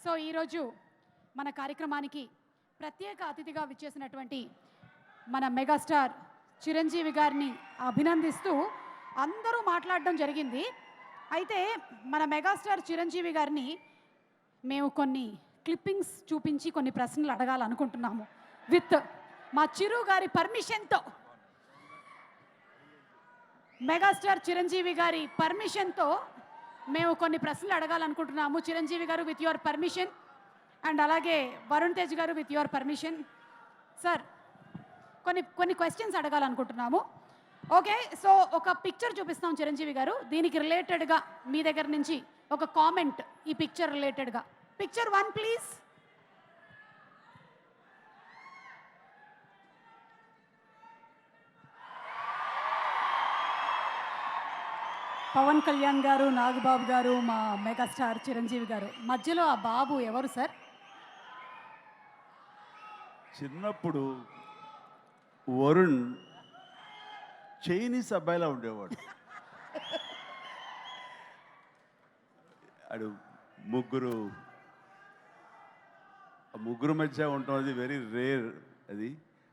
So ఈరోజు మన కార్యక్రమానికి ప్రత్యేక అతిథిగా విచ్చేసినటువంటి మన మెగాస్టార్ చిరంజీవి గారిని అభినందిస్తూ అందరూ మాట్లాడడం జరిగింది. అయితే మన మెగాస్టార్ చిరంజీవి గారిని మేము కొన్ని క్లిప్పింగ్స్ చూపించి కొన్ని ప్రశ్నలు అడగాలనుకుంటున్నాము. విత్ మా చిరు గారి పర్మిషన్తో, మెగాస్టార్ చిరంజీవి గారి పర్మిషన్తో మేము కొన్ని ప్రశ్నలు అడగాలనుకుంటున్నాము. చిరంజీవి గారు విత్ యువర్ పర్మిషన్, అండ్ అలాగే వరుణ్ తేజ్ గారు విత్ యువర్ పర్మిషన్. సార్ కొన్ని క్వశ్చన్స్ అడగాలనుకుంటున్నాము. ఓకే, సో ఒక పిక్చర్ చూపిస్తాం చిరంజీవి గారు, దీనికి రిలేటెడ్గా మీ దగ్గర నుంచి ఒక కామెంట్ ఈ పిక్చర్ రిలేటెడ్గా. Picture 1 please. పవన్ కళ్యాణ్ గారు, నాగబాబు గారు, మా మెగాస్టార్ చిరంజీవి గారు, మధ్యలో ఆ బాబు ఎవరు సార్? చిన్నప్పుడు వరుణ్ చైనీస్ అబ్బాయిలా ఉండేవాడు. అడు ముగ్గురు మధ్య ఉండటం అది వెరీ రేర్. అది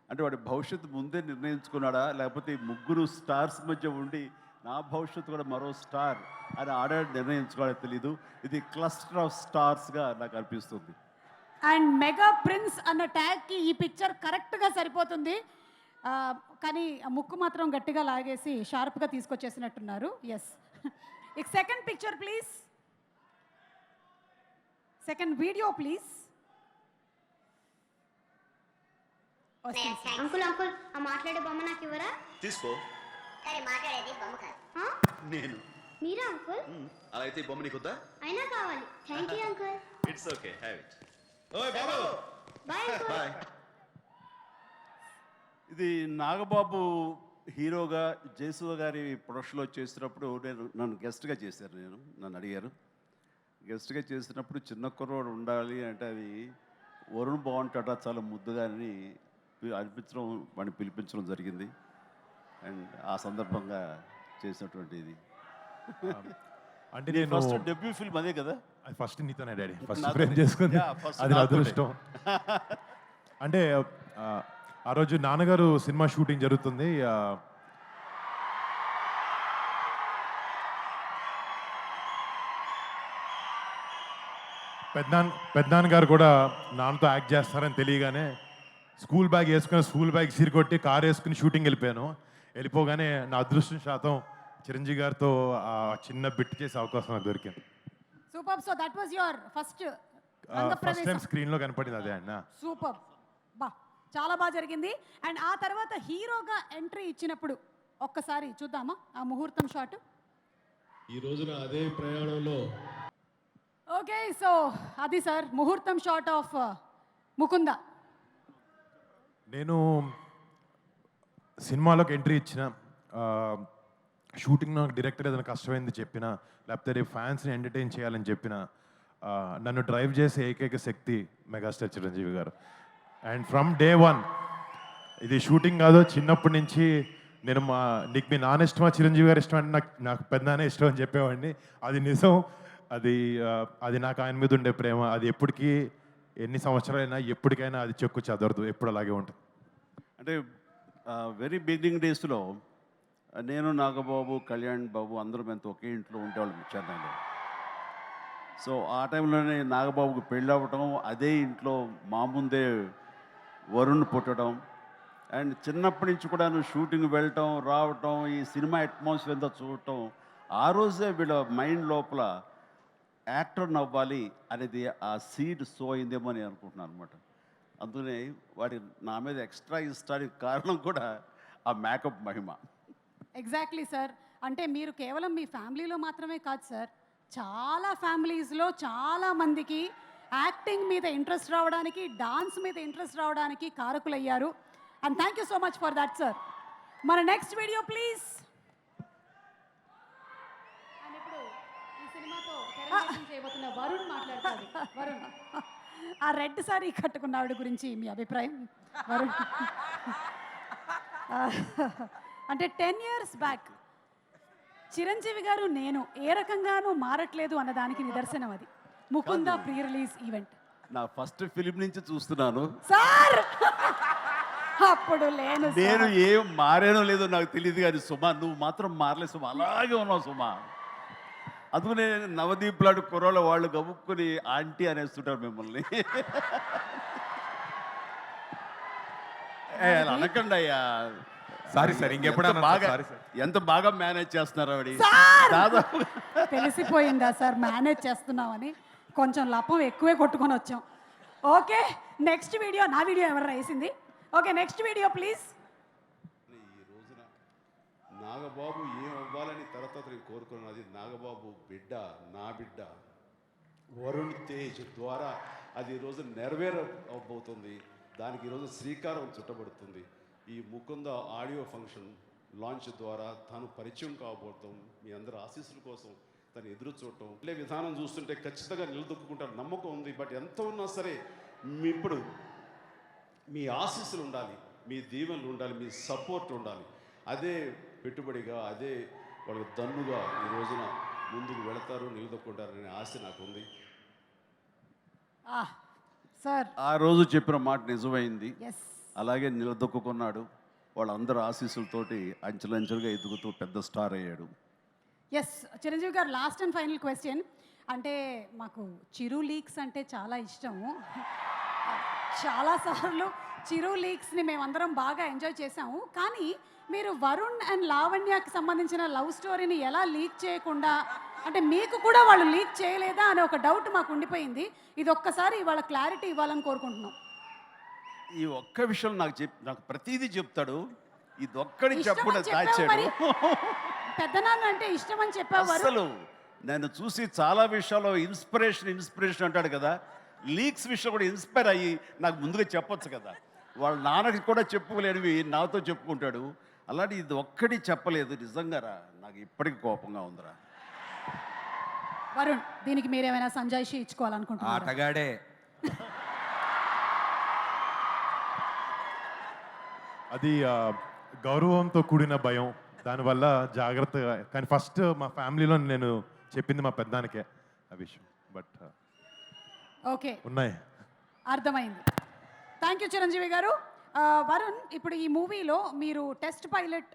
అంటే వాడి భవిష్యత్తు ముందే నిర్ణయించుకున్నాడా, లేకపోతే ముగ్గురు స్టార్స్ మధ్య ఉండి నా భవిష్యత్తు కూడా మరో స్టార్ అని నిర్ణయించుకోవాలో తెలీదు. ఇది క్లస్టర్ ఆఫ్ స్టార్స్గా నాకు అనిపిస్తుంది. అండ్ మెగా ప్రిన్స్ అన్న ట్యాగ్కి ఈ పిక్చర్ కరెక్ట్గా సరిపోతుంది. కానీ ముక్కు మాత్రం గట్టిగా లాగేసి షార్ప్గా తీసుకొచ్చేసినట్టున్నారు. ఎస్, ఇక second picture please, second video please. Uncle uncle ఆ మాట్లాడే బొమ్మ నాకు ఇవ్వరా? తీసుకో. సరే మాట్లాడేది బొమ్మ కాదు. నేను మీరా అంకుల్? అలా అయితే ఈ బొమ్మ నీకొద్దా? అయినా కావాలి. Thank you uncle. It's okay, have it. ఓయ్ బాబు, బాయ్ అంకుల్. బాయ్. ఇది నాగబాబు హీరోగా జయసుధ గారి ప్రొడక్షన్లో చేసినప్పుడు నన్ను గెస్ట్గా చేశారు. నన్ను అడిగారు. గెస్ట్గా చేసినప్పుడు చిన్న కుర్రోడు ఉండాలి అంటే అది వరుణ్ బాగుంటాడా, చాలా ముద్దుగా అని అనిపించడం, వాడిని పిలిపించడం జరిగింది. అండ్ ఆ సందర్భంగా చేసినటువంటి ఇది. అంటే నేను ఫస్ట్ డెబ్యూ ఫిల్మ్ అదే కదా? అది ఫస్ట్ నీతోనే డాడీ, ఫస్ట్ ఫ్రేమ్ చేసుకుంది. అది నా అదృష్టం. అంటే ఆ రోజు నాన్నగారు సినిమా షూటింగ్ జరుగుతుంది. పెద్దనాన్న గారు కూడా నాన్నతో యాక్ట్ చేస్తారని తెలియగానే స్కూల్ బ్యాగ్ వేసుకుని, స్కూల్ బ్యాగ్ సిరికొట్టి కారు వేసుకుని షూటింగ్ వెళ్ళిపోయాను. వెళ్ళిపోగానే నా అదృష్టం శాతం చిరంజీవి గారితో ఆ చిన్న బిట్ చేసే అవకాశం నాకు దొరికింది. Super. So that was your first time స్క్రీన్లో కనపడింది అదే అన్న. సూపర్, బా చాలా బాగా జరిగింది. అండ్ ఆ తర్వాత హీరోగా ఎంట్రీ ఇచ్చినప్పుడు ఒక్కసారి చూద్దామా ఆ ముహూర్తం షాట్? ఈ రోజున అదే ప్రయాణంలో ఓకే, సో అది సార్ ముహూర్తం షాట్ ఆఫ్ ముకుంద. నేను సినిమాలోకి ఎంట్రీ ఇచ్చిన, షూటింగ్ నాకు డైరెక్టర్ ఏదైనా కష్టమైంది చెప్పిన, లేకపోతే రేపు ఫ్యాన్స్ని ఎంటర్టైన్ చేయాలని చెప్పిన, నన్ను డ్రైవ్ చేసే ఏకైక శక్తి మెగాస్టార్ చిరంజీవి గారు. అండ్ ఫ్రమ్ డే 1 ఇది షూటింగ్ కాదు, చిన్నప్పటి నుంచి నేను నీకు మీ నాన్న ఇష్టమా చిరంజీవి గారు ఇష్టం అంటే నాకు పెద్దనే ఇష్టం అని చెప్పేవాడిని. అది నిజం. అది నాకు ఆయన మీద ఉండే ప్రేమ, అది ఎప్పటికీ ఎన్ని సంవత్సరాలైనా ఎప్పటికైనా అది చెక్కు చదవదు, ఎప్పుడు అలాగే ఉంటుంది. అంటే వెరీ బిగినింగ్ డేస్లో నేను, నాగబాబు, కళ్యాణ్ బాబు అందరం ఎంత ఒకే ఇంట్లో ఉండేవాళ్ళం చెన్నైలో. సో ఆ టైంలోనే నాగబాబుకి పెళ్ళి అవ్వటం, అదే ఇంట్లో మా ముందే వరుణ్ పుట్టడం, అండ్ చిన్నప్పటి నుంచి కూడా షూటింగ్ వెళ్ళటం రావటం, ఈ సినిమా అట్మాస్ఫియర్ అంతా చూడటం, ఆ రోజే వీళ్ళ మైండ్ లోపల యాక్టర్ నవ్వాలి అనేది ఆ సీడ్ సో అయిందేమో అని అనుకుంటున్నాను అనమాట. అందుకనే వాడి నా మీద ఎక్స్ట్రా ఇష్టానికి కారణం కూడా ఆ మేకప్ మహిమ. Exactly sir. అంటే మీరు కేవలం మీ ఫ్యామిలీలో మాత్రమే కాదు సార్, చాలా ఫ్యామిలీస్లో చాలా మందికి యాక్టింగ్ మీద ఇంట్రెస్ట్ రావడానికి, డాన్స్ మీద ఇంట్రెస్ట్ రావడానికి కారకులయ్యారు. And thank you so much for that sir. మన నెక్స్ట్ వీడియో ప్లీజ్. అండ్ ఇప్పుడు ఈ సినిమాతో తెరకెక్కించ చేయబోతున్న వరుణ్ మాట్లాడతారు. వరుణ్, ఆ రెడ్ సారీ కట్టుకున్న ఆవిడ గురించి మీ అభిప్రాయం? వరుణ్ అంటే 10 years బ్యాక్ చిరంజీవి గారు నేను ఏ రకంగానూ మారట్లేదు అన్నదానికి నిదర్శనం అది. Mukunda pre release event. నా ఫస్ట్ ఫిలిం నుంచి చూస్తున్నాను. సార్ అప్పుడు లేను నేను సార్. ఏం మారానో లేదో నాకు తెలియదు కానీ సుమా నువ్వు మాత్రం మారలేదు సుమా, అలాగే ఉన్నావు సుమా. అందుకనే నవదీప్ లాంటి కుర్రోళ్ళ వాళ్ళు గబుక్కుని ఆంటీ అనేస్తుంటారు మిమ్మల్ని. అలా అనకండి అయ్యా. సారీ సార్, ఇంకెప్పుడన్నా బాగా సారీ సార్. ఎంత బాగా మేనేజ్ చేస్తున్నారు ఆవిడ. సార్! దాదాపు తెలిసిపోయిందా సార్ మేనేజ్ చేస్తున్నామని? కొంచెం లపం ఎక్కువే కొట్టుకొని వచ్చాం. Okay, next video. నా వీడియో ఎవరు వేసింది? Okay, next video please. ఈ రోజున నాగబాబు ఏం అవ్వాలని తర్వాత నేను కోరుకున్నది, నాగబాబు బిడ్డ, నా బిడ్డ వరుణ్ తేజ్ ద్వారా అది ఈరోజు నెరవేరబోతుంది. దానికి ఈరోజు శ్రీకారం చుట్టబడుతుంది. ఈ ముకుంద ఆడియో ఫంక్షన్ లాంచ్ ద్వారా తాను పరిచయం కాబోతాం. మీ అందరి ఆశీస్సుల కోసం తను ఎదురు చూడటం, ఇదే విధానం చూస్తుంటే ఖచ్చితంగా నిలదొక్కుంటారు నమ్మకం ఉంది. బట్ ఎంత ఉన్నా సరే ఇప్పుడు మీ ఆశీస్సులు ఉండాలి, మీ దీవెనలు ఉండాలి, మీ సపోర్ట్ ఉండాలి. అదే పెట్టుబడిగా, అదే వాళ్ళకి దన్నుగా ఈ రోజున ముందుకు వెళతారు, నిలదొక్కుంటారనే ఆశ నాకు ఉంది. సార్ ఆ రోజు చెప్పిన మాట నిజమైంది. ఎస్, అలాగే నిలదొక్కున్నాడు. వాళ్ళందరూ ఆశీస్సులతోటి అంచెలంచెలుగా ఎదుగుతూ పెద్ద స్టార్ అయ్యాడు. ఎస్. చిరంజీవి గారు, లాస్ట్ అండ్ ఫైనల్ క్వశ్చన్. అంటే మాకు చిరు లీక్స్ అంటే చాలా ఇష్టము. చాలాసార్లు చిరు లీక్స్ని మేమందరం బాగా ఎంజాయ్ చేసాము. కానీ మీరు వరుణ్ అండ్ లావణ్యకి సంబంధించిన లవ్ స్టోరీని ఎలా లీక్ చేయకుండా, అంటే మీకు కూడా వాళ్ళు లీక్ చేయలేదా అనే ఒక డౌట్ మాకు ఉండిపోయింది. ఇది ఒక్కసారి వాళ్ళ క్లారిటీ ఇవ్వాలని కోరుకుంటున్నాం. ఈ ఒక్క విషయం నాకు ప్రతిదీ చెప్తాడు. ఇది ఒక్కడి ఇష్టం చెప్పకుండా అని చెప్పావు దాచాడు. మరి. పెద్దనాన్న అంటే ఇష్టం అని చెప్పావు వరుణ్. అసలు నేను చూసి చాలా విషయాల్లో ఇన్స్పిరేషన్ అంటాడు కదా, లీక్స్ విషయం కూడా ఇన్స్పైర్ అయ్యి నాకు ముందుగా చెప్పొచ్చు కదా. వాళ్ళ నాన్నకి కూడా చెప్పుకోలేనివి నాతో చెప్పుకుంటాడు. అలాంటి ఇది ఒక్కటి చెప్పలేదు. నిజంగా రా, నాకు ఇప్పటికి కోపంగా ఉందిరా. వరుణ్, దీనికి మీరేమైనా సంజాయిషి ఇచ్చుకోవాలనుకుంటున్నారా? ఆటగాడే. అది గౌరవంతో కూడిన భయం, దానివల్ల జాగ్రత్తగా. కానీ ఫస్ట్ మా ఫ్యామిలీలో నేను చెప్పింది మా పెద్దానికే ఆ విషయం. బట్ ఓకే, ఉన్నాయి. అర్థమైంది. థ్యాంక్ యూ చిరంజీవి గారు. వరుణ్, ఇప్పుడు ఈ మూవీలో మీరు టెస్ట్ పైలట్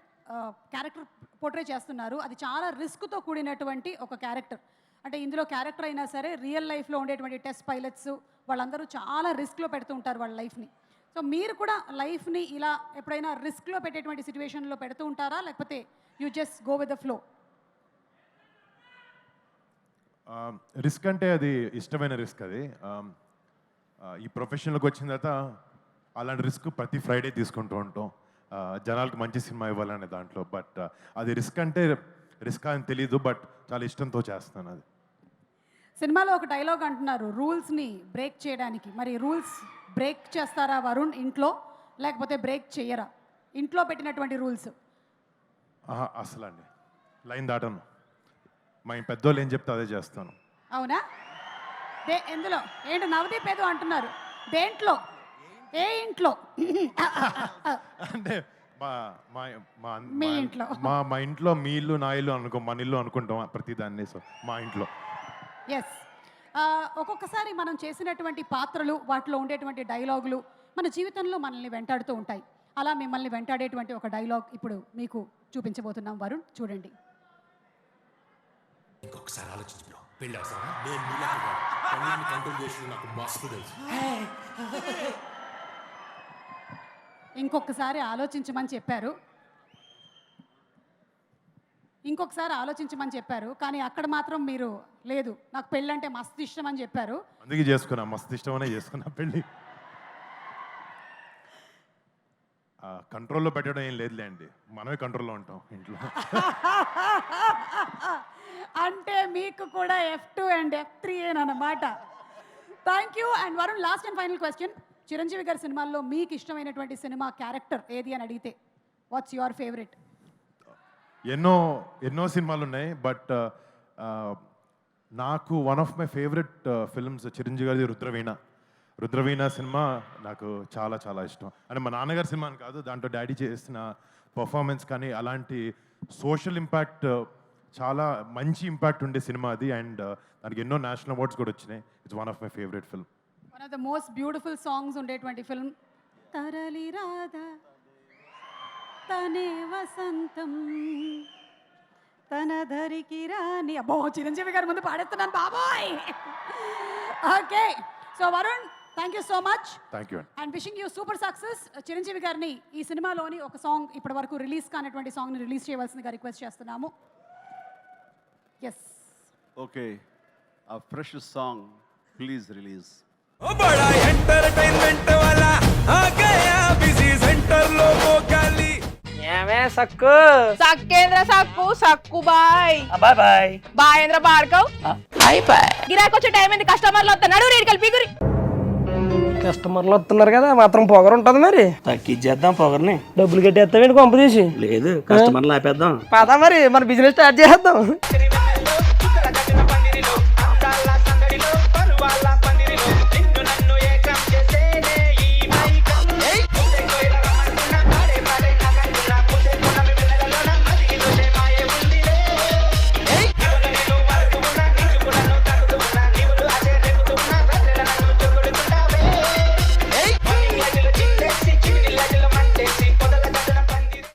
క్యారెక్టర్ పోర్ట్రే చేస్తున్నారు. అది చాలా రిస్క్తో కూడినటువంటి ఒక క్యారెక్టర్. అంటే ఇందులో క్యారెక్టర్ అయినా సరే రియల్ లైఫ్లో ఉండేటువంటి టెస్ట్ పైలట్స్ వాళ్ళందరూ చాలా రిస్క్లో పెడుతూ ఉంటారు వాళ్ళ లైఫ్ని. సో మీరు కూడా లైఫ్ని ఇలా ఎప్పుడైనా రిస్క్లో పెట్టేటువంటి సిచ్యువేషన్లో పెడుతూ ఉంటారా, లేకపోతే you just go with the flow? Risk అంటే అది ఇష్టమైన రిస్క్. అది ఈ ప్రొఫెషన్లోకి వచ్చిన తర్వాత అలాంటి రిస్క్ ప్రతి ఫ్రైడే తీసుకుంటూ ఉంటాం, జనాలకు మంచి సినిమా ఇవ్వాలనే దాంట్లో. బట్ అది రిస్క్ అంటే రిస్క్ అని తెలీదు, బట్ చాలా ఇష్టంతో చేస్తాను అది. సినిమాలో ఒక డైలాగ్ అంటున్నారు రూల్స్ని బ్రేక్ చేయడానికి. మరి రూల్స్ బ్రేక్ చేస్తారా వరుణ్ ఇంట్లో, లేకపోతే బ్రేక్ చేయరా? ఇంట్లో పెట్టినటువంటి రూల్స్ అసలు అండి లైన్ దాటను. మా పెద్దోళ్ళు ఏం చెప్తే అదే చేస్తాను. అవునా? ఎందులో ఏంటి నవదీప్ ఏదో అంటున్నారు, దేంట్లో, ఏ ఇంట్లో? అంటే మా మా మా మీ ఇంట్లో. మా ఇంట్లో మీ ఇల్లు నా ఇల్లు అనుకో, మన ఇల్లు అనుకుంటాం ప్రతిదాన్ని. సో మా ఇంట్లో. ఎస్. ఒక్కొక్కసారి మనం చేసినటువంటి పాత్రలు, వాటిలో ఉండేటువంటి డైలాగులు మన జీవితంలో మనల్ని వెంటాడుతూ ఉంటాయి. అలా మిమ్మల్ని వెంటాడేటువంటి ఒక డైలాగ్ ఇప్పుడు మీకు చూపించబోతున్నాం. వరుణ్, చూడండి. ఇంకొకసారి ఆలోచించు బ్రో, పెళ్ళి అవసరమా? నేను నీలాగా కాదు. పనులను కంట్రోల్ చేసి నాకు మస్తు తెలుసు. ఇంకొకసారి ఆలోచించమని చెప్పారు, కానీ అక్కడ మాత్రం మీరు లేదు, నాకు పెళ్ళంటే మస్తు ఇష్టం అని చెప్పారు. అందుకే చేసుకున్నా, మస్తు ఇష్టమనే చేసుకున్నా పెళ్ళి. కంట్రోల్లో పెట్టడం ఏం లేదులే అండి, మనమే కంట్రోల్లో ఉంటాం ఇంట్లో. అంటే మీకు కూడా F2 అండ్ F3 అన్నమాట. Thank you. And Varun, last and final question. Chiranjeevi గారి సినిమాల్లో మీకు ఇష్టమైనటువంటి సినిమా క్యారెక్టర్ ఏది అని అడిగితే వాట్స్ యువర్ ఫేవరెట్? ఎన్నో సినిమాలు ఉన్నాయి, బట్ నాకు one of my favourite films Chiranjeevi గారి రుద్రవీణ సినిమా నాకు చాలా చాలా ఇష్టం. అంటే మా నాన్నగారి సినిమా అని కాదు, దాంట్లో డాడీ చేసిన పర్ఫార్మెన్స్ కానీ అలాంటి సోషల్ ఇంపాక్ట్ చాలా మంచి ఇంపాక్ట్ ఉండే సినిమా అది. అండ్ దానికి ఎన్నో నేషనల్ అవార్డ్స్ కూడా వచ్చినాయి. It's one of my favourite film. One of the most beautiful songs ఉండేటువంటి ఫిల్మ్ తరలి రాధా తనే వసంతం తన ధరికి రాని. అబ్బో చిరంజీవి గారి ముందు పాడేస్తున్నాను బాబోయ్. Okay so Varun thank you so much thank you అండి. And wishing you super success. Chiranjeevi గారిని ఈ సినిమాలోని ఒక సాంగ్ ఇప్పటి వరకు రిలీజ్ కానటువంటి సాంగ్ని రిలీజ్ చేయవలసిందిగా రిక్వెస్ట్ చేస్తున్నాము. ఎస్ ఓకే, ఆ ఫ్రెష్ సాంగ్ ప్లీజ్ రిలీజ్. बड़ा एंटरटेनमेंट वाला आ गया बिजी सेंटर लोगों का ली ఏమే సక్కు సక్కేంద్ర సక్కు సక్కు బాయ్ బాయ్ బాయ్ బాయేంద్ర బార్కవ్ బాయ్ బాయ్. గిరాకొచ్చే టైం ఏంది కస్టమర్లు వస్తున్నాడు రేడికి వెళ్ళి పిగురి కస్టమర్లు వస్తున్నారు కదా మాత్రం పొగరు ఉంటుంది మరి తగ్గించేద్దాం పొగర్ని. డబ్బులు కట్టేస్తావేంటి కొంప తీసి? లేదు కస్టమర్లు ఆపేద్దాం. పదా మరి మన బిజినెస్ స్టార్ట్ చేద్దాం.